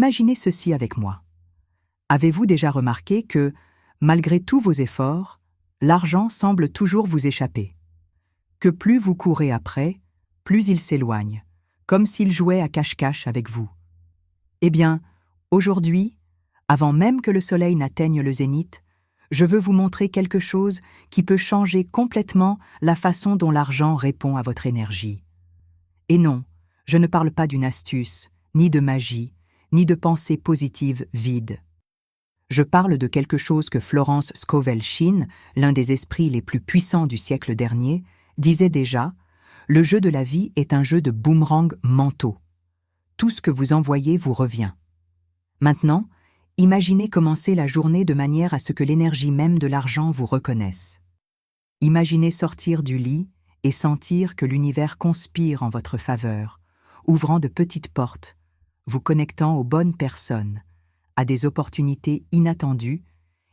Imaginez ceci avec moi. Avez-vous déjà remarqué que, malgré tous vos efforts, l'argent semble toujours vous échapper? Que plus vous courez après, plus il s'éloigne, comme s'il jouait à cache-cache avec vous. Eh bien, aujourd'hui, avant même que le soleil n'atteigne le zénith, je veux vous montrer quelque chose qui peut changer complètement la façon dont l'argent répond à votre énergie. Et non, je ne parle pas d'une astuce, ni de magie, ni de pensée positive vide. Je parle de quelque chose que Florence Scovel Shinn, l'un des esprits les plus puissants du siècle dernier, disait déjà: le jeu de la vie est un jeu de boomerangs mentaux. Tout ce que vous envoyez vous revient. Maintenant, imaginez commencer la journée de manière à ce que l'énergie même de l'argent vous reconnaisse. Imaginez sortir du lit et sentir que l'univers conspire en votre faveur, ouvrant de petites portes, vous connectant aux bonnes personnes, à des opportunités inattendues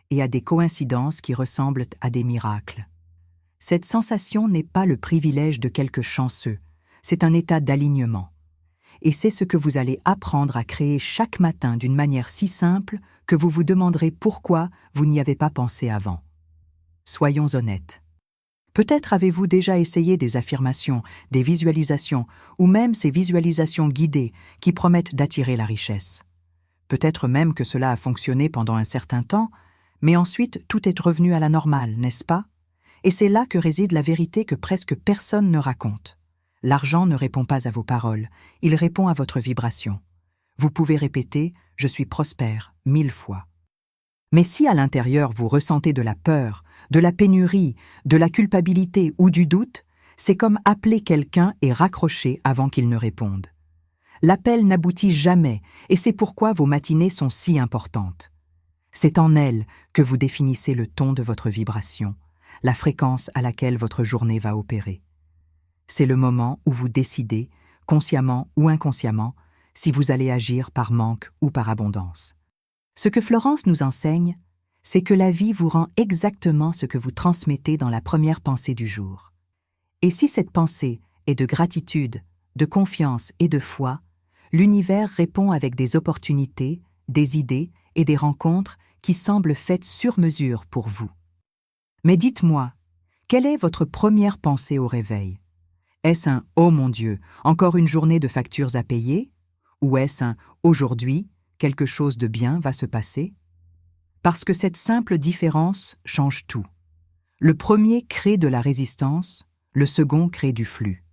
et à des coïncidences qui ressemblent à des miracles. Cette sensation n'est pas le privilège de quelques chanceux, c'est un état d'alignement. Et c'est ce que vous allez apprendre à créer chaque matin d'une manière si simple que vous vous demanderez pourquoi vous n'y avez pas pensé avant. Soyons honnêtes. Peut-être avez-vous déjà essayé des affirmations, des visualisations, ou même ces visualisations guidées qui promettent d'attirer la richesse. Peut-être même que cela a fonctionné pendant un certain temps, mais ensuite tout est revenu à la normale, n'est-ce pas? Et c'est là que réside la vérité que presque personne ne raconte. L'argent ne répond pas à vos paroles, il répond à votre vibration. Vous pouvez répéter « je suis prospère » 1000 fois. Mais si à l'intérieur vous ressentez de la peur, de la pénurie, de la culpabilité ou du doute, c'est comme appeler quelqu'un et raccrocher avant qu'il ne réponde. L'appel n'aboutit jamais et c'est pourquoi vos matinées sont si importantes. C'est en elles que vous définissez le ton de votre vibration, la fréquence à laquelle votre journée va opérer. C'est le moment où vous décidez, consciemment ou inconsciemment, si vous allez agir par manque ou par abondance. Ce que Florence nous enseigne, c'est que la vie vous rend exactement ce que vous transmettez dans la première pensée du jour. Et si cette pensée est de gratitude, de confiance et de foi, l'univers répond avec des opportunités, des idées et des rencontres qui semblent faites sur mesure pour vous. Mais dites-moi, quelle est votre première pensée au réveil? Est-ce un « Oh mon Dieu, encore une journée de factures à payer » ou est-ce un « Aujourd'hui, quelque chose de bien va se passer » Parce que cette simple différence change tout. Le premier crée de la résistance, le second crée du flux.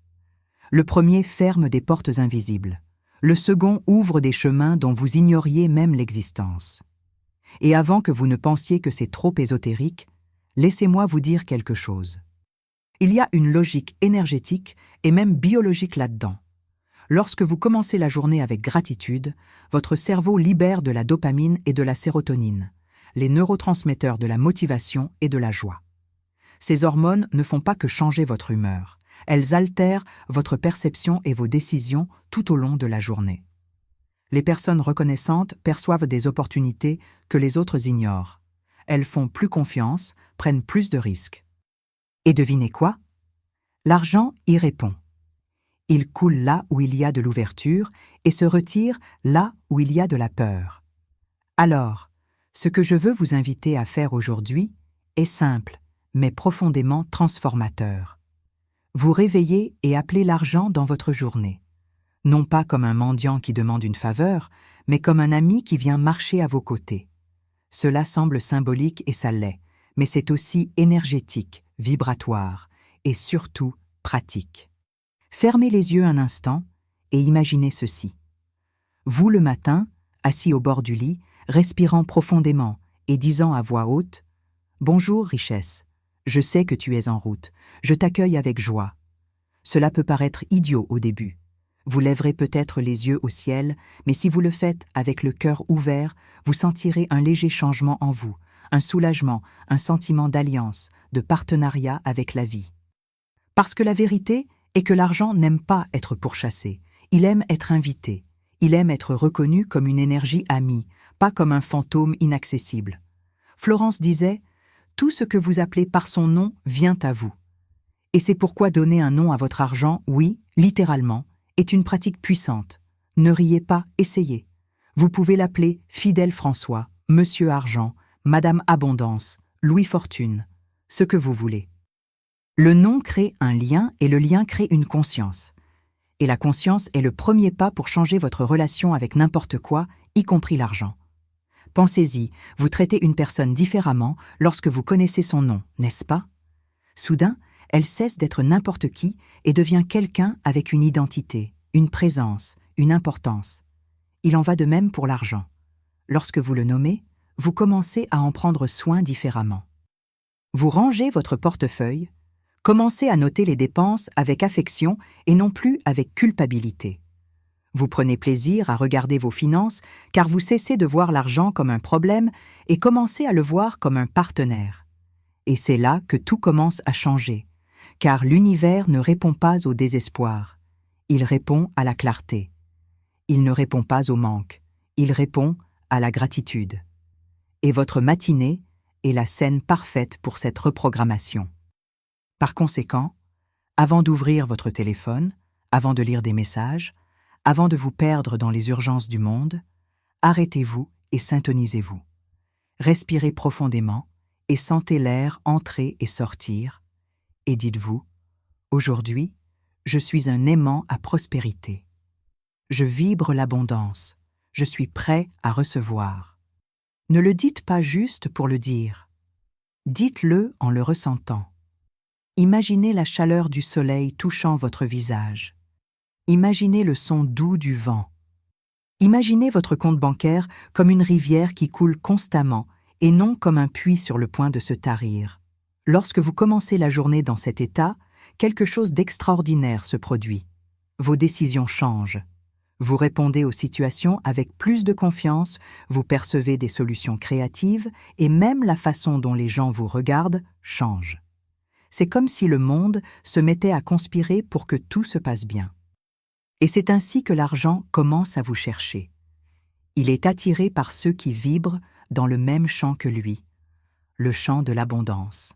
Le premier ferme des portes invisibles. Le second ouvre des chemins dont vous ignoriez même l'existence. Et avant que vous ne pensiez que c'est trop ésotérique, laissez-moi vous dire quelque chose. Il y a une logique énergétique et même biologique là-dedans. Lorsque vous commencez la journée avec gratitude, votre cerveau libère de la dopamine et de la sérotonine, les neurotransmetteurs de la motivation et de la joie. Ces hormones ne font pas que changer votre humeur, elles altèrent votre perception et vos décisions tout au long de la journée. Les personnes reconnaissantes perçoivent des opportunités que les autres ignorent. Elles font plus confiance, prennent plus de risques. Et devinez quoi? L'argent y répond. Il coule là où il y a de l'ouverture et se retire là où il y a de la peur. Alors, ce que je veux vous inviter à faire aujourd'hui est simple, mais profondément transformateur. Vous réveillez et appelez l'argent dans votre journée. Non pas comme un mendiant qui demande une faveur, mais comme un ami qui vient marcher à vos côtés. Cela semble symbolique et ça l'est, mais c'est aussi énergétique, vibratoire et surtout pratique. Fermez les yeux un instant et imaginez ceci. Vous le matin, assis au bord du lit, respirant profondément et disant à voix haute « Bonjour richesse, je sais que tu es en route, je t'accueille avec joie. » Cela peut paraître idiot au début. Vous lèverez peut-être les yeux au ciel, mais si vous le faites avec le cœur ouvert, vous sentirez un léger changement en vous, un soulagement, un sentiment d'alliance, de partenariat avec la vie. Parce que la vérité est que l'argent n'aime pas être pourchassé, il aime être invité, il aime être reconnu comme une énergie amie, pas comme un fantôme inaccessible. Florence disait « Tout ce que vous appelez par son nom vient à vous ». Et c'est pourquoi donner un nom à votre argent, oui, littéralement, est une pratique puissante. Ne riez pas, essayez. Vous pouvez l'appeler Fidèle François, Monsieur Argent, Madame Abondance, Louis Fortune, ce que vous voulez. Le nom crée un lien et le lien crée une conscience. Et la conscience est le premier pas pour changer votre relation avec n'importe quoi, y compris l'argent. Pensez-y, vous traitez une personne différemment lorsque vous connaissez son nom, n'est-ce pas? Soudain, elle cesse d'être n'importe qui et devient quelqu'un avec une identité, une présence, une importance. Il en va de même pour l'argent. Lorsque vous le nommez, vous commencez à en prendre soin différemment. Vous rangez votre portefeuille, commencez à noter les dépenses avec affection et non plus avec culpabilité. Vous prenez plaisir à regarder vos finances car vous cessez de voir l'argent comme un problème et commencez à le voir comme un partenaire. Et c'est là que tout commence à changer, car l'univers ne répond pas au désespoir, il répond à la clarté. Il ne répond pas au manque, il répond à la gratitude. Et votre matinée est la scène parfaite pour cette reprogrammation. Par conséquent, avant d'ouvrir votre téléphone, avant de lire des messages, avant de vous perdre dans les urgences du monde, arrêtez-vous et syntonisez-vous. Respirez profondément et sentez l'air entrer et sortir, et dites-vous, aujourd'hui, je suis un aimant à prospérité. Je vibre l'abondance, je suis prêt à recevoir. Ne le dites pas juste pour le dire. Dites-le en le ressentant. Imaginez la chaleur du soleil touchant votre visage. Imaginez le son doux du vent. Imaginez votre compte bancaire comme une rivière qui coule constamment et non comme un puits sur le point de se tarir. Lorsque vous commencez la journée dans cet état, quelque chose d'extraordinaire se produit. Vos décisions changent. Vous répondez aux situations avec plus de confiance, vous percevez des solutions créatives et même la façon dont les gens vous regardent change. C'est comme si le monde se mettait à conspirer pour que tout se passe bien. Et c'est ainsi que l'argent commence à vous chercher. Il est attiré par ceux qui vibrent dans le même champ que lui, le champ de l'abondance.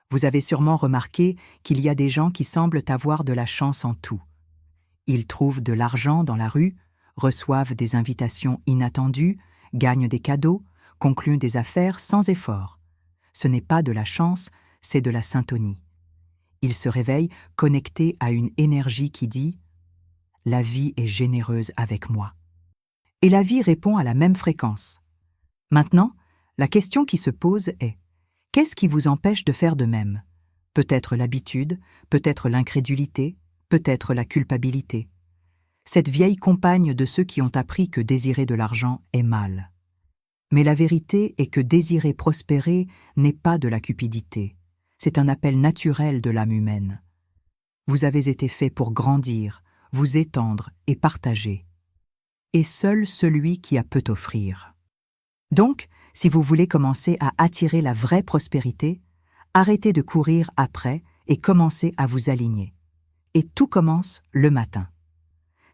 Vous avez sûrement remarqué qu'il y a des gens qui semblent avoir de la chance en tout. Ils trouvent de l'argent dans la rue, reçoivent des invitations inattendues, gagnent des cadeaux, concluent des affaires sans effort. Ce n'est pas de la chance, c'est de la syntonie. Ils se réveillent connectés à une énergie qui dit « La vie est généreuse avec moi ». Et la vie répond à la même fréquence. Maintenant, la question qui se pose est « Qu'est-ce qui vous empêche de faire de même ?» Peut-être l'habitude, peut-être l'incrédulité, peut-être la culpabilité. Cette vieille compagne de ceux qui ont appris que désirer de l'argent est mal. Mais la vérité est que désirer prospérer n'est pas de la cupidité. C'est un appel naturel de l'âme humaine. Vous avez été fait pour grandir, vous étendre et partager. Et seul celui qui a peut offrir. Donc, si vous voulez commencer à attirer la vraie prospérité, arrêtez de courir après et commencez à vous aligner. Et tout commence le matin.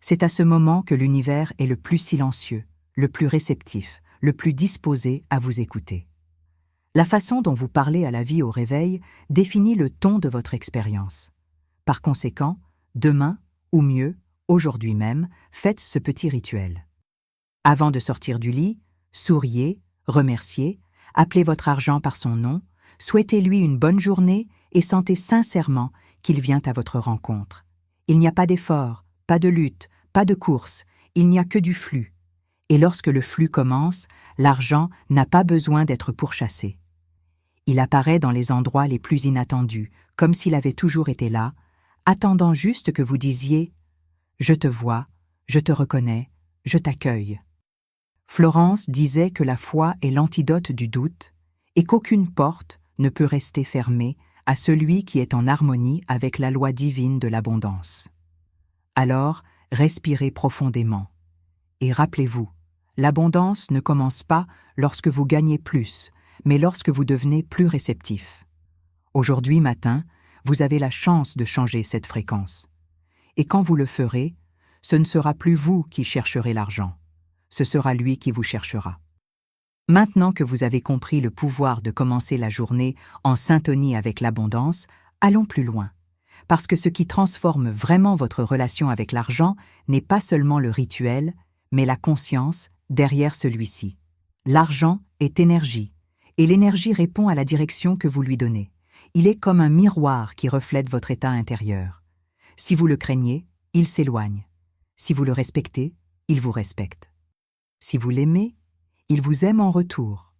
C'est à ce moment que l'univers est le plus silencieux, le plus réceptif, le plus disposé à vous écouter. La façon dont vous parlez à la vie au réveil définit le ton de votre expérience. Par conséquent, demain, ou mieux, aujourd'hui même, faites ce petit rituel. Avant de sortir du lit, souriez, remerciez, appelez votre argent par son nom, souhaitez-lui une bonne journée et sentez sincèrement qu'il vient à votre rencontre. Il n'y a pas d'effort, pas de lutte, pas de course, il n'y a que du flux. Et lorsque le flux commence, l'argent n'a pas besoin d'être pourchassé. Il apparaît dans les endroits les plus inattendus, comme s'il avait toujours été là, attendant juste que vous disiez « Je te vois, je te reconnais, je t'accueille ». Florence disait que la foi est l'antidote du doute et qu'aucune porte ne peut rester fermée à celui qui est en harmonie avec la loi divine de l'abondance. Alors, respirez profondément. Et rappelez-vous, l'abondance ne commence pas lorsque vous gagnez plus, mais lorsque vous devenez plus réceptif. Aujourd'hui matin, vous avez la chance de changer cette fréquence. Et quand vous le ferez, ce ne sera plus vous qui chercherez l'argent, ce sera lui qui vous cherchera. Maintenant que vous avez compris le pouvoir de commencer la journée en syntonie avec l'abondance, allons plus loin. Parce que ce qui transforme vraiment votre relation avec l'argent n'est pas seulement le rituel, mais la conscience derrière celui-ci. L'argent est énergie, et l'énergie répond à la direction que vous lui donnez. Il est comme un miroir qui reflète votre état intérieur. Si vous le craignez, il s'éloigne. Si vous le respectez, il vous respecte. Si vous l'aimez, il vous aime en retour.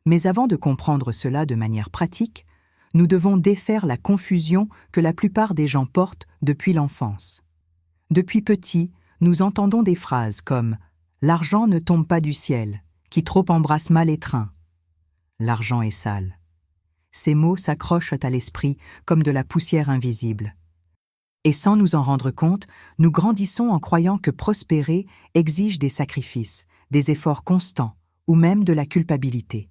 Mais avant de comprendre cela de manière pratique, nous devons défaire la confusion que la plupart des gens portent depuis l'enfance. Depuis petit, nous entendons des phrases comme « l'argent ne tombe pas du ciel », qui trop embrasse mal les trains. L'argent est sale. Ces mots s'accrochent à l'esprit comme de la poussière invisible. Et sans nous en rendre compte, nous grandissons en croyant que prospérer exige des sacrifices, des efforts constants ou même de la culpabilité.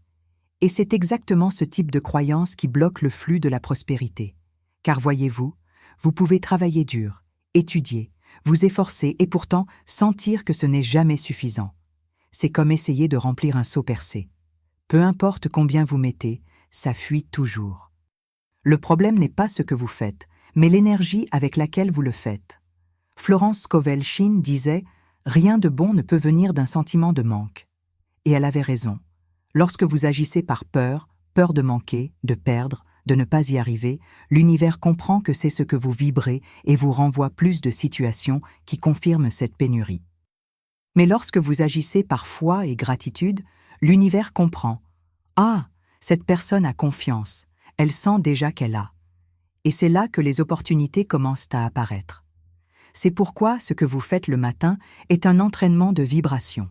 Et c'est exactement ce type de croyance qui bloque le flux de la prospérité. Car voyez-vous, vous pouvez travailler dur, étudier, vous efforcer et pourtant sentir que ce n'est jamais suffisant. C'est comme essayer de remplir un seau percé. Peu importe combien vous mettez, ça fuit toujours. Le problème n'est pas ce que vous faites, mais l'énergie avec laquelle vous le faites. Florence Scovel-Shinn disait « Rien de bon ne peut venir d'un sentiment de manque ». Et elle avait raison. Lorsque vous agissez par peur, peur de manquer, de perdre, de ne pas y arriver, l'univers comprend que c'est ce que vous vibrez et vous renvoie plus de situations qui confirment cette pénurie. Mais lorsque vous agissez par foi et gratitude, l'univers comprend « Ah, cette personne a confiance, elle sent déjà qu'elle a ». Et c'est là que les opportunités commencent à apparaître. C'est pourquoi ce que vous faites le matin est un entraînement de vibration.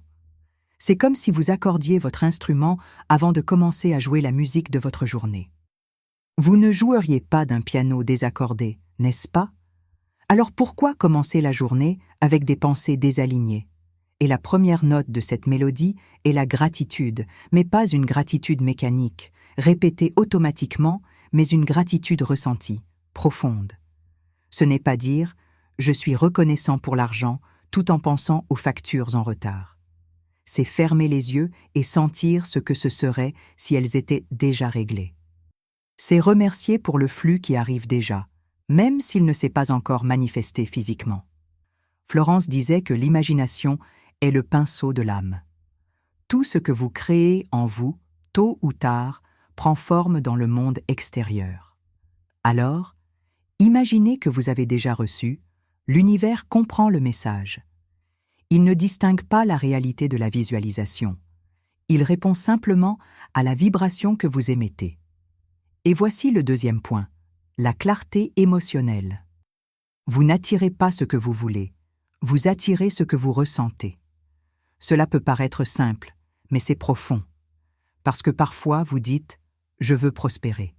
C'est comme si vous accordiez votre instrument avant de commencer à jouer la musique de votre journée. Vous ne joueriez pas d'un piano désaccordé, n'est-ce pas? Alors pourquoi commencer la journée avec des pensées désalignées? Et la première note de cette mélodie est la gratitude, mais pas une gratitude mécanique, répétée automatiquement, mais une gratitude ressentie, profonde. Ce n'est pas dire « je suis reconnaissant pour l'argent » tout en pensant aux factures en retard. C'est fermer les yeux et sentir ce que ce serait si elles étaient déjà réglées. C'est remercier pour le flux qui arrive déjà, même s'il ne s'est pas encore manifesté physiquement. Florence disait que l'imagination est le pinceau de l'âme. Tout ce que vous créez en vous, tôt ou tard, prend forme dans le monde extérieur. Alors, imaginez que vous avez déjà reçu, l'univers comprend le message. Il ne distingue pas la réalité de la visualisation. Il répond simplement à la vibration que vous émettez. Et voici le deuxième point, la clarté émotionnelle. Vous n'attirez pas ce que vous voulez, vous attirez ce que vous ressentez. Cela peut paraître simple, mais c'est profond. Parce que parfois vous dites « je veux prospérer ».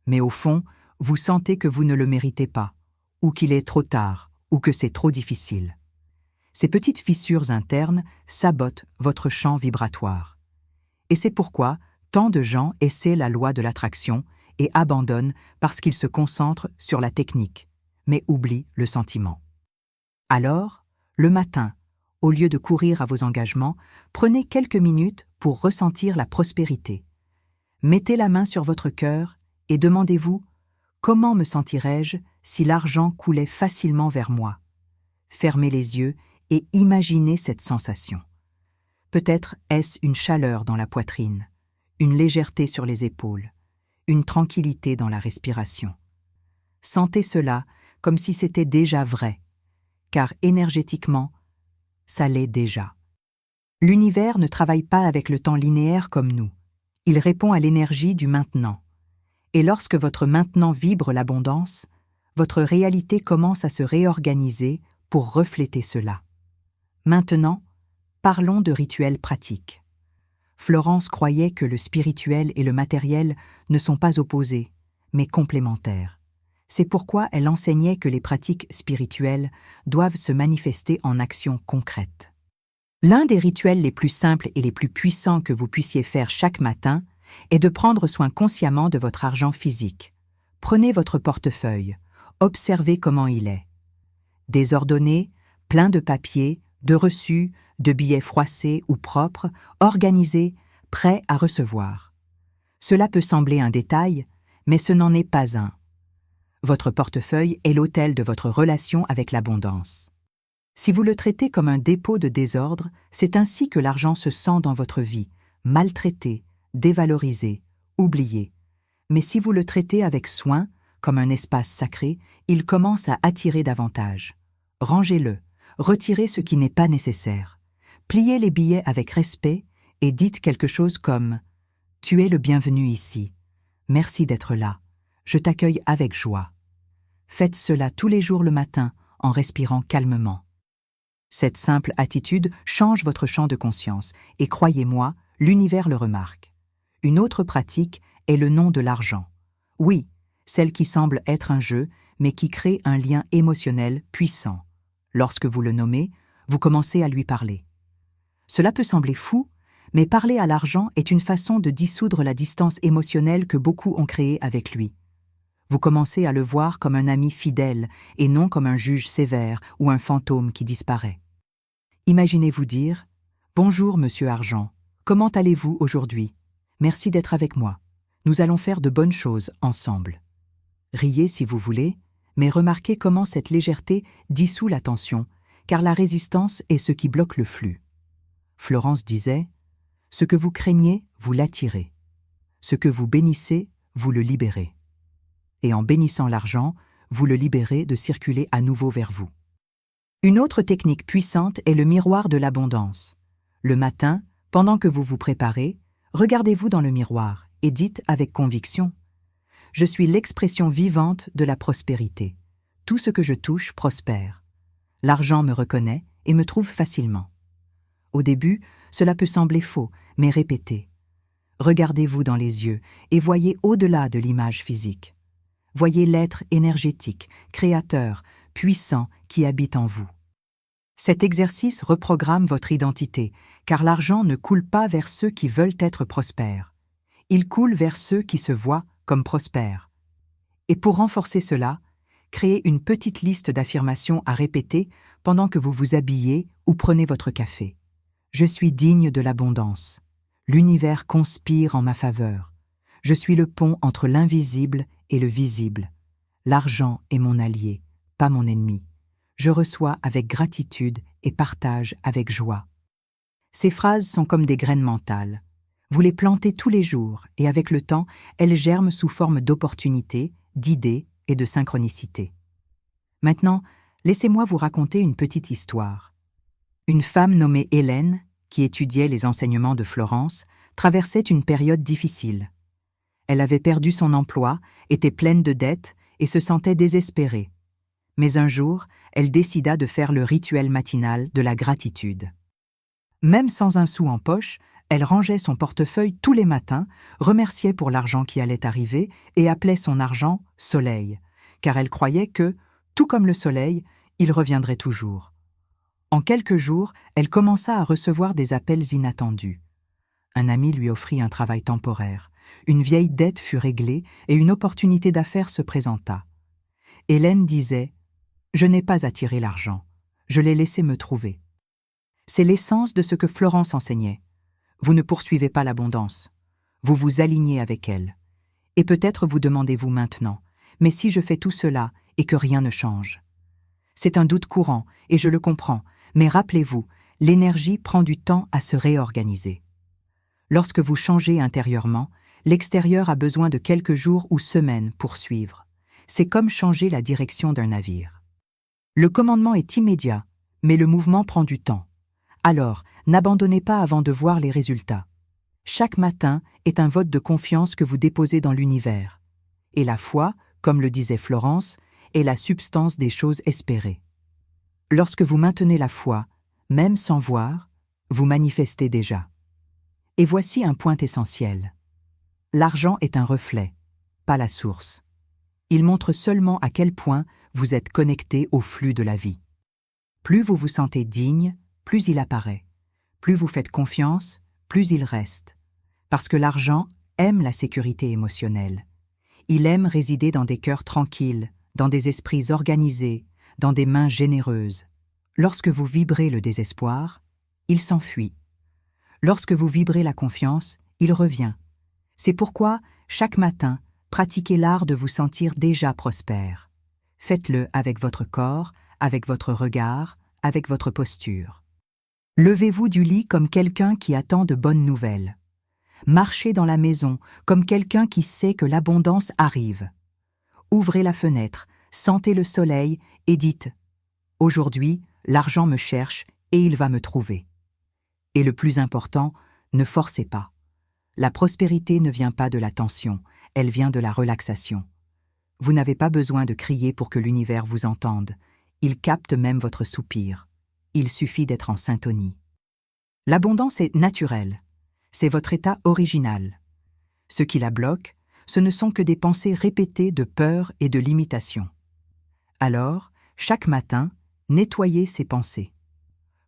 Mais au fond, vous sentez que vous ne le méritez pas, ou qu'il est trop tard, ou que c'est trop difficile. Ces petites fissures internes sabotent votre champ vibratoire. Et c'est pourquoi tant de gens essaient la loi de l'attraction et abandonnent parce qu'ils se concentrent sur la technique, mais oublient le sentiment. Alors, le matin, au lieu de courir à vos engagements, prenez quelques minutes pour ressentir la prospérité. Mettez la main sur votre cœur et demandez-vous « Comment me sentirais-je si l'argent coulait facilement vers moi ?» Fermez les yeux et imaginez cette sensation. Peut-être est-ce une chaleur dans la poitrine, une légèreté sur les épaules, une tranquillité dans la respiration. Sentez cela comme si c'était déjà vrai, car énergétiquement, ça l'est déjà. L'univers ne travaille pas avec le temps linéaire comme nous. Il répond à l'énergie du maintenant. Et lorsque votre maintenant vibre l'abondance, votre réalité commence à se réorganiser pour refléter cela. Maintenant, parlons de rituels pratiques. Florence croyait que le spirituel et le matériel ne sont pas opposés, mais complémentaires. C'est pourquoi elle enseignait que les pratiques spirituelles doivent se manifester en actions concrètes. L'un des rituels les plus simples et les plus puissants que vous puissiez faire chaque matin est de prendre soin consciemment de votre argent physique. Prenez votre portefeuille, observez comment il est. Désordonné, plein de papiers, de reçus, de billets froissés ou propres, organisés, prêts à recevoir. Cela peut sembler un détail, mais ce n'en est pas un. Votre portefeuille est l'autel de votre relation avec l'abondance. Si vous le traitez comme un dépôt de désordre, c'est ainsi que l'argent se sent dans votre vie, maltraité, dévalorisé, oublié. Mais si vous le traitez avec soin, comme un espace sacré, il commence à attirer davantage. Rangez-le, retirez ce qui n'est pas nécessaire. Pliez les billets avec respect et dites quelque chose comme « Tu es le bienvenu ici. Merci d'être là. Je t'accueille avec joie. » Faites cela tous les jours le matin en respirant calmement. Cette simple attitude change votre champ de conscience et croyez-moi, l'univers le remarque. Une autre pratique est le nom de l'argent. Oui, celle qui semble être un jeu, mais qui crée un lien émotionnel puissant. Lorsque vous le nommez, vous commencez à lui parler. Cela peut sembler fou, mais parler à l'argent est une façon de dissoudre la distance émotionnelle que beaucoup ont créée avec lui. Vous commencez à le voir comme un ami fidèle et non comme un juge sévère ou un fantôme qui disparaît. Imaginez-vous dire « Bonjour, monsieur Argent, comment allez-vous aujourd'hui? Merci d'être avec moi. Nous allons faire de bonnes choses ensemble. » Riez si vous voulez, mais remarquez comment cette légèreté dissout la tension, car la résistance est ce qui bloque le flux. Florence disait « Ce que vous craignez, vous l'attirez. Ce que vous bénissez, vous le libérez. Et en bénissant l'argent, vous le libérez de circuler à nouveau vers vous. » Une autre technique puissante est le miroir de l'abondance. Le matin, pendant que vous vous préparez, regardez-vous dans le miroir et dites avec conviction « Je suis l'expression vivante de la prospérité. Tout ce que je touche prospère. L'argent me reconnaît et me trouve facilement. » Au début, cela peut sembler faux, mais répétez. Regardez-vous dans les yeux et voyez au-delà de l'image physique. Voyez l'être énergétique, créateur, puissant qui habite en vous. Cet exercice reprogramme votre identité, car l'argent ne coule pas vers ceux qui veulent être prospères. Il coule vers ceux qui se voient comme prospères. Et pour renforcer cela, créez une petite liste d'affirmations à répéter pendant que vous vous habillez ou prenez votre café. Je suis digne de l'abondance. L'univers conspire en ma faveur. Je suis le pont entre l'invisible et le visible. L'argent est mon allié, pas mon ennemi. Je reçois avec gratitude et partage avec joie. Ces phrases sont comme des graines mentales. Vous les plantez tous les jours et avec le temps, elles germent sous forme d'opportunités, d'idées et de synchronicité. Maintenant, laissez-moi vous raconter une petite histoire. Une femme nommée Hélène, qui étudiait les enseignements de Florence, traversait une période difficile. Elle avait perdu son emploi, était pleine de dettes et se sentait désespérée. Mais un jour, elle décida de faire le rituel matinal de la gratitude. Même sans un sou en poche, elle rangeait son portefeuille tous les matins, remerciait pour l'argent qui allait arriver et appelait son argent « soleil », car elle croyait que, tout comme le soleil, il reviendrait toujours. En quelques jours, elle commença à recevoir des appels inattendus. Un ami lui offrit un travail temporaire, une vieille dette fut réglée et une opportunité d'affaires se présenta. Hélène disait « Je n'ai pas attiré l'argent, je l'ai laissé me trouver. » C'est l'essence de ce que Florence enseignait. Vous ne poursuivez pas l'abondance, vous vous alignez avec elle. Et peut-être vous demandez-vous maintenant, mais si je fais tout cela et que rien ne change? C'est un doute courant, et je le comprends, mais rappelez-vous, l'énergie prend du temps à se réorganiser. Lorsque vous changez intérieurement, l'extérieur a besoin de quelques jours ou semaines pour suivre. C'est comme changer la direction d'un navire. Le commandement est immédiat, mais le mouvement prend du temps. Alors, n'abandonnez pas avant de voir les résultats. Chaque matin est un vote de confiance que vous déposez dans l'univers. Et la foi, comme le disait Florence, est la substance des choses espérées. Lorsque vous maintenez la foi, même sans voir, vous manifestez déjà. Et voici un point essentiel. L'argent est un reflet, pas la source. Il montre seulement à quel point vous êtes connecté au flux de la vie. Plus vous vous sentez digne, plus il apparaît. Plus vous faites confiance, plus il reste. Parce que l'argent aime la sécurité émotionnelle. Il aime résider dans des cœurs tranquilles, dans des esprits organisés, dans des mains généreuses. Lorsque vous vibrez le désespoir, il s'enfuit. Lorsque vous vibrez la confiance, il revient. C'est pourquoi, chaque matin, pratiquez l'art de vous sentir déjà prospère. Faites-le avec votre corps, avec votre regard, avec votre posture. Levez-vous du lit comme quelqu'un qui attend de bonnes nouvelles. Marchez dans la maison comme quelqu'un qui sait que l'abondance arrive. Ouvrez la fenêtre, sentez le soleil et dites « Aujourd'hui, l'argent me cherche et il va me trouver ». Et le plus important, ne forcez pas. La prospérité ne vient pas de la tension, elle vient de la relaxation. Vous n'avez pas besoin de crier pour que l'univers vous entende. Il capte même votre soupir. Il suffit d'être en syntonie. L'abondance est naturelle. C'est votre état original. Ce qui la bloque, ce ne sont que des pensées répétées de peur et de limitation. Alors, chaque matin, nettoyez ces pensées.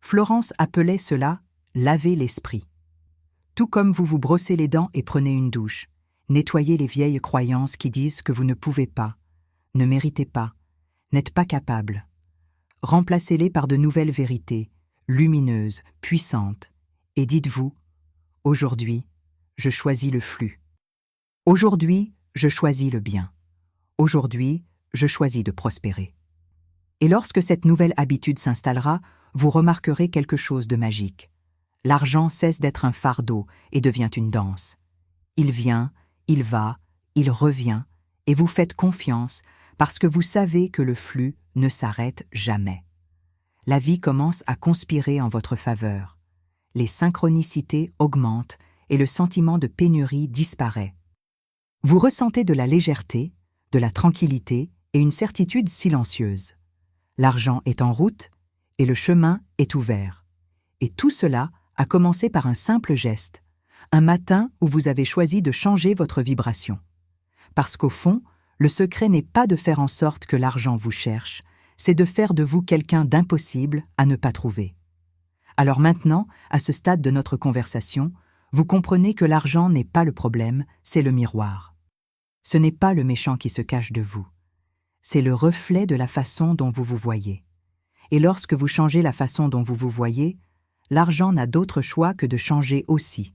Florence appelait cela « laver l'esprit ». Tout comme vous vous brossez les dents et prenez une douche, nettoyez les vieilles croyances qui disent que vous ne pouvez pas, ne méritez pas, n'êtes pas capable. Remplacez-les par de nouvelles vérités, lumineuses, puissantes, et dites-vous « Aujourd'hui, je choisis le flux. Aujourd'hui, je choisis le bien. Aujourd'hui, je choisis de prospérer. » Et lorsque cette nouvelle habitude s'installera, vous remarquerez quelque chose de magique. L'argent cesse d'être un fardeau et devient une danse. Il vient, il va, il revient, et vous faites confiance parce que vous savez que le flux ne s'arrête jamais. La vie commence à conspirer en votre faveur. Les synchronicités augmentent et le sentiment de pénurie disparaît. Vous ressentez de la légèreté, de la tranquillité et une certitude silencieuse. L'argent est en route et le chemin est ouvert. Et tout cela a commencé par un simple geste, un matin où vous avez choisi de changer votre vibration. Parce qu'au fond, le secret n'est pas de faire en sorte que l'argent vous cherche, c'est de faire de vous quelqu'un d'impossible à ne pas trouver. Alors maintenant, à ce stade de notre conversation, vous comprenez que l'argent n'est pas le problème, c'est le miroir. Ce n'est pas le méchant qui se cache de vous. C'est le reflet de la façon dont vous vous voyez. Et lorsque vous changez la façon dont vous vous voyez, l'argent n'a d'autre choix que de changer aussi,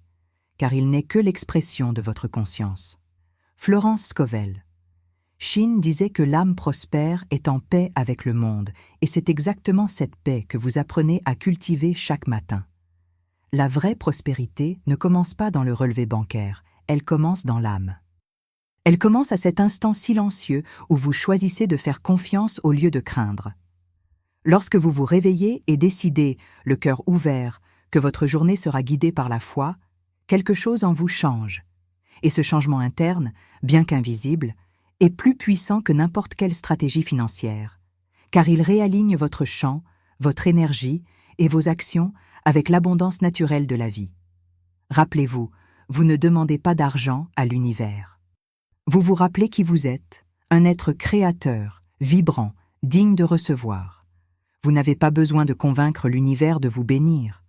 car il n'est que l'expression de votre conscience. Florence Scovel. Shin disait que l'âme prospère est en paix avec le monde, et c'est exactement cette paix que vous apprenez à cultiver chaque matin. La vraie prospérité ne commence pas dans le relevé bancaire, elle commence dans l'âme. Elle commence à cet instant silencieux où vous choisissez de faire confiance au lieu de craindre. Lorsque vous vous réveillez et décidez, le cœur ouvert, que votre journée sera guidée par la foi, quelque chose en vous change. Et ce changement interne, bien qu'invisible, est plus puissant que n'importe quelle stratégie financière, car il réaligne votre champ, votre énergie et vos actions avec l'abondance naturelle de la vie. Rappelez-vous, vous ne demandez pas d'argent à l'univers. Vous vous rappelez qui vous êtes, un être créateur, vibrant, digne de recevoir. Vous n'avez pas besoin de convaincre l'univers de vous bénir.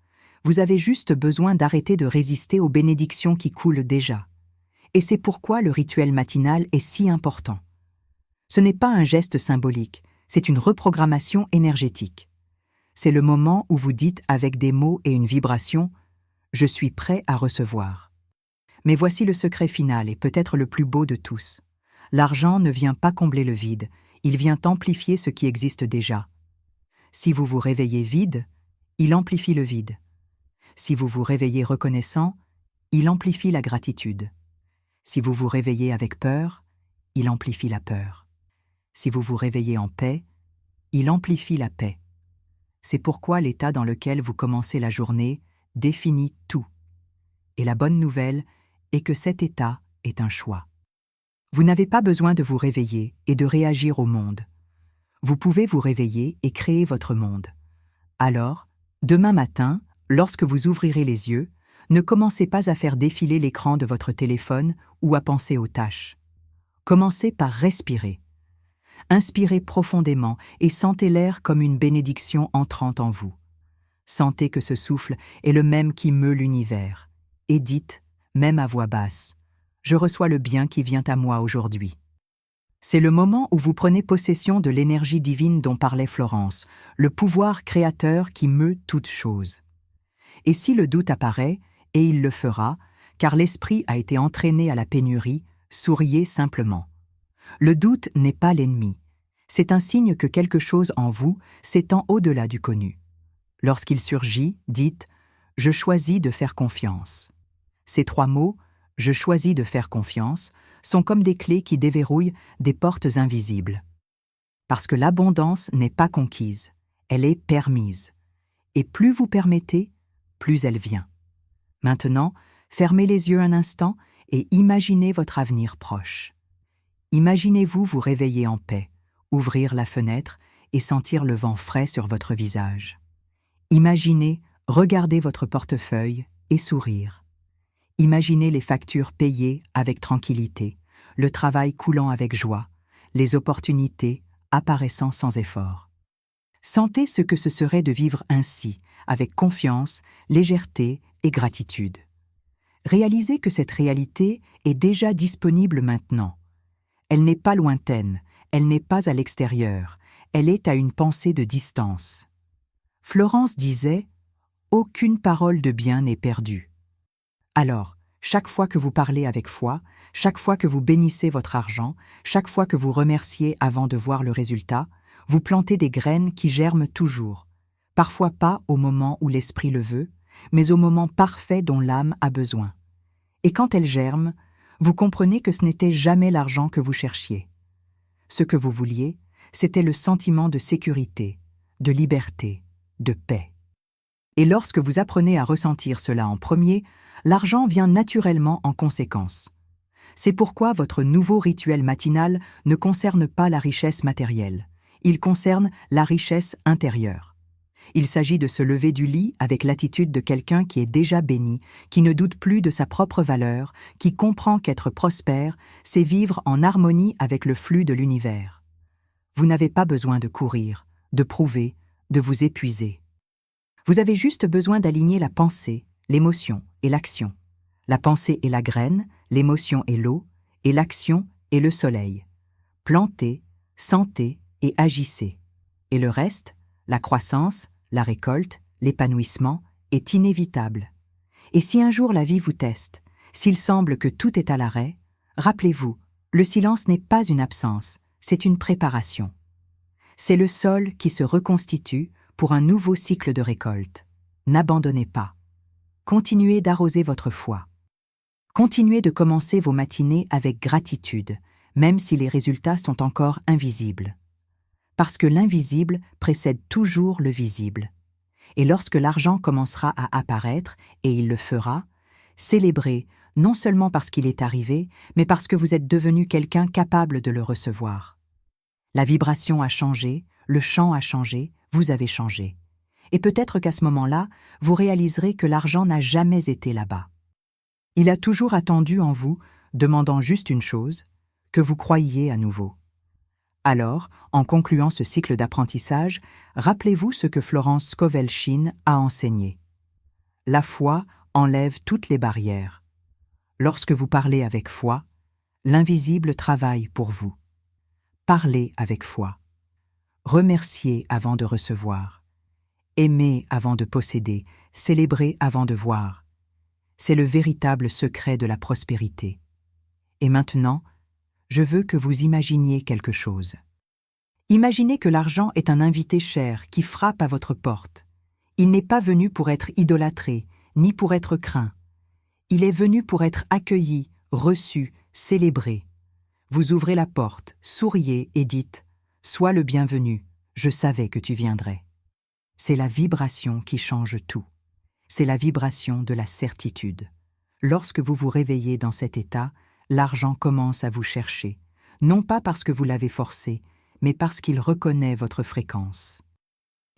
Vous avez juste besoin d'arrêter de résister aux bénédictions qui coulent déjà. Et c'est pourquoi le rituel matinal est si important. Ce n'est pas un geste symbolique, c'est une reprogrammation énergétique. C'est le moment où vous dites avec des mots et une vibration « Je suis prêt à recevoir ». Mais voici le secret final et peut-être le plus beau de tous. L'argent ne vient pas combler le vide, il vient amplifier ce qui existe déjà. Si vous vous réveillez vide, il amplifie le vide. Si vous vous réveillez reconnaissant, il amplifie la gratitude. Si vous vous réveillez avec peur, il amplifie la peur. Si vous vous réveillez en paix, il amplifie la paix. C'est pourquoi l'état dans lequel vous commencez la journée définit tout. Et la bonne nouvelle est que cet état est un choix. Vous n'avez pas besoin de vous réveiller et de réagir au monde. Vous pouvez vous réveiller et créer votre monde. Alors, demain matin, lorsque vous ouvrirez les yeux, ne commencez pas à faire défiler l'écran de votre téléphone ou à penser aux tâches. Commencez par respirer. Inspirez profondément et sentez l'air comme une bénédiction entrant en vous. Sentez que ce souffle est le même qui meut l'univers. Et dites, même à voix basse, « Je reçois le bien qui vient à moi aujourd'hui ». C'est le moment où vous prenez possession de l'énergie divine dont parlait Florence, le pouvoir créateur qui meut toutes choses. Et si le doute apparaît, et il le fera, car l'esprit a été entraîné à la pénurie, souriez simplement. Le doute n'est pas l'ennemi. C'est un signe que quelque chose en vous s'étend au-delà du connu. Lorsqu'il surgit, dites « Je choisis de faire confiance ». Ces 3 mots « Je choisis de faire confiance » sont comme des clés qui déverrouillent des portes invisibles. Parce que l'abondance n'est pas conquise, elle est permise. Et plus vous permettez, plus elle vient. Maintenant, fermez les yeux un instant et imaginez votre avenir proche. Imaginez-vous vous réveiller en paix, ouvrir la fenêtre et sentir le vent frais sur votre visage. Imaginez regarder votre portefeuille et sourire. Imaginez les factures payées avec tranquillité, le travail coulant avec joie, les opportunités apparaissant sans effort. Sentez ce que ce serait de vivre ainsi, avec confiance, légèreté et gratitude. Réalisez que cette réalité est déjà disponible maintenant. Elle n'est pas lointaine, elle n'est pas à l'extérieur, elle est à une pensée de distance. Florence disait « Aucune parole de bien n'est perdue ». Alors, chaque fois que vous parlez avec foi, chaque fois que vous bénissez votre argent, chaque fois que vous remerciez avant de voir le résultat, vous plantez des graines qui germent toujours, parfois pas au moment où l'esprit le veut, mais au moment parfait dont l'âme a besoin. Et quand elles germent, vous comprenez que ce n'était jamais l'argent que vous cherchiez. Ce que vous vouliez, c'était le sentiment de sécurité, de liberté, de paix. Et lorsque vous apprenez à ressentir cela en premier, l'argent vient naturellement en conséquence. C'est pourquoi votre nouveau rituel matinal ne concerne pas la richesse matérielle. Il concerne la richesse intérieure. Il s'agit de se lever du lit avec l'attitude de quelqu'un qui est déjà béni, qui ne doute plus de sa propre valeur, qui comprend qu'être prospère, c'est vivre en harmonie avec le flux de l'univers. Vous n'avez pas besoin de courir, de prouver, de vous épuiser. Vous avez juste besoin d'aligner la pensée, l'émotion et l'action. La pensée est la graine, l'émotion est l'eau, et l'action est le soleil. Plantez, sentez et agissez. Et le reste, la croissance, la récolte, l'épanouissement, est inévitable. Et si un jour la vie vous teste, s'il semble que tout est à l'arrêt, rappelez-vous, le silence n'est pas une absence, c'est une préparation. C'est le sol qui se reconstitue pour un nouveau cycle de récolte. N'abandonnez pas. Continuez d'arroser votre foi. Continuez de commencer vos matinées avec gratitude, même si les résultats sont encore invisibles. Parce que l'invisible précède toujours le visible. Et lorsque l'argent commencera à apparaître, et il le fera, célébrez non seulement parce qu'il est arrivé, mais parce que vous êtes devenu quelqu'un capable de le recevoir. La vibration a changé, le chant a changé, vous avez changé. Et peut-être qu'à ce moment-là, vous réaliserez que l'argent n'a jamais été là-bas. Il a toujours attendu en vous, demandant juste une chose, que vous croyiez à nouveau. Alors, en concluant ce cycle d'apprentissage, rappelez-vous ce que Florence Scovel Shinn a enseigné. La foi enlève toutes les barrières. Lorsque vous parlez avec foi, l'invisible travaille pour vous. Parlez avec foi. Remerciez avant de recevoir. Aimez avant de posséder, célébrez avant de voir. C'est le véritable secret de la prospérité. Et maintenant, je veux que vous imaginiez quelque chose. Imaginez que l'argent est un invité cher qui frappe à votre porte. Il n'est pas venu pour être idolâtré, ni pour être craint. Il est venu pour être accueilli, reçu, célébré. Vous ouvrez la porte, souriez et dites « Sois le bienvenu, je savais que tu viendrais ». C'est la vibration qui change tout. C'est la vibration de la certitude. Lorsque vous vous réveillez dans cet état, l'argent commence à vous chercher, non pas parce que vous l'avez forcé, mais parce qu'il reconnaît votre fréquence.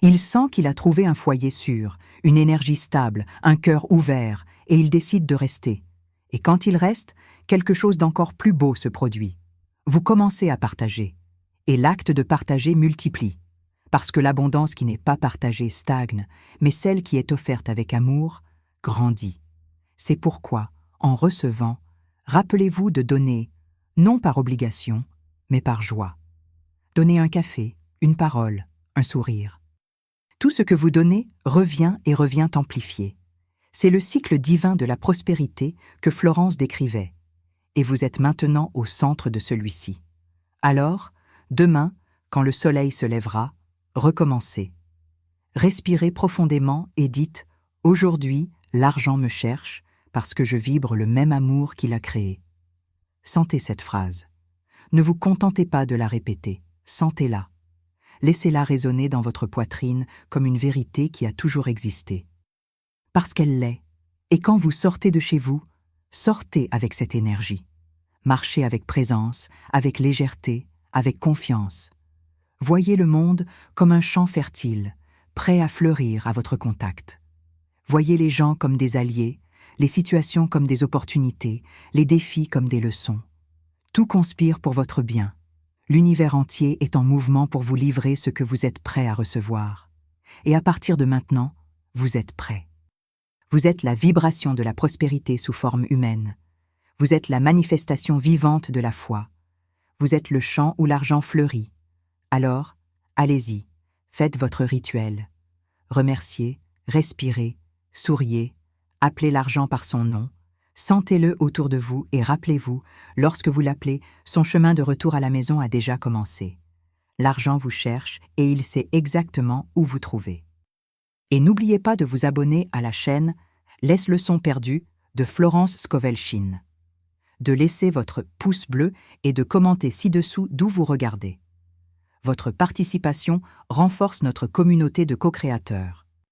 Il sent qu'il a trouvé un foyer sûr, une énergie stable, un cœur ouvert, et il décide de rester. Et quand il reste, quelque chose d'encore plus beau se produit. Vous commencez à partager, et l'acte de partager multiplie, parce que l'abondance qui n'est pas partagée stagne, mais celle qui est offerte avec amour grandit. C'est pourquoi, en recevant, rappelez-vous de donner, non par obligation, mais par joie. Donnez un café, une parole, un sourire. Tout ce que vous donnez revient et revient amplifié. C'est le cycle divin de la prospérité que Florence décrivait, et vous êtes maintenant au centre de celui-ci. Alors, demain, quand le soleil se lèvera, recommencez. Respirez profondément et dites « Aujourd'hui, l'argent me cherche parce que je vibre le même amour qu'il a créé ». Sentez cette phrase. Ne vous contentez pas de la répéter, sentez-la. Laissez-la résonner dans votre poitrine comme une vérité qui a toujours existé. Parce qu'elle l'est. Et quand vous sortez de chez vous, sortez avec cette énergie. Marchez avec présence, avec légèreté, avec confiance. Voyez le monde comme un champ fertile, prêt à fleurir à votre contact. Voyez les gens comme des alliés, les situations comme des opportunités, les défis comme des leçons. Tout conspire pour votre bien. L'univers entier est en mouvement pour vous livrer ce que vous êtes prêt à recevoir. Et à partir de maintenant, vous êtes prêt. Vous êtes la vibration de la prospérité sous forme humaine. Vous êtes la manifestation vivante de la foi. Vous êtes le champ où l'argent fleurit. Alors, allez-y, faites votre rituel. Remerciez, respirez, souriez, appelez l'argent par son nom, sentez-le autour de vous et rappelez-vous, lorsque vous l'appelez, son chemin de retour à la maison a déjà commencé. L'argent vous cherche et il sait exactement où vous trouver. Et n'oubliez pas de vous abonner à la chaîne Laisse le son perdu de Florence Scovel-Shinn. De laisser votre pouce bleu et de commenter ci-dessous d'où vous regardez. Votre participation renforce notre communauté de co-créateurs.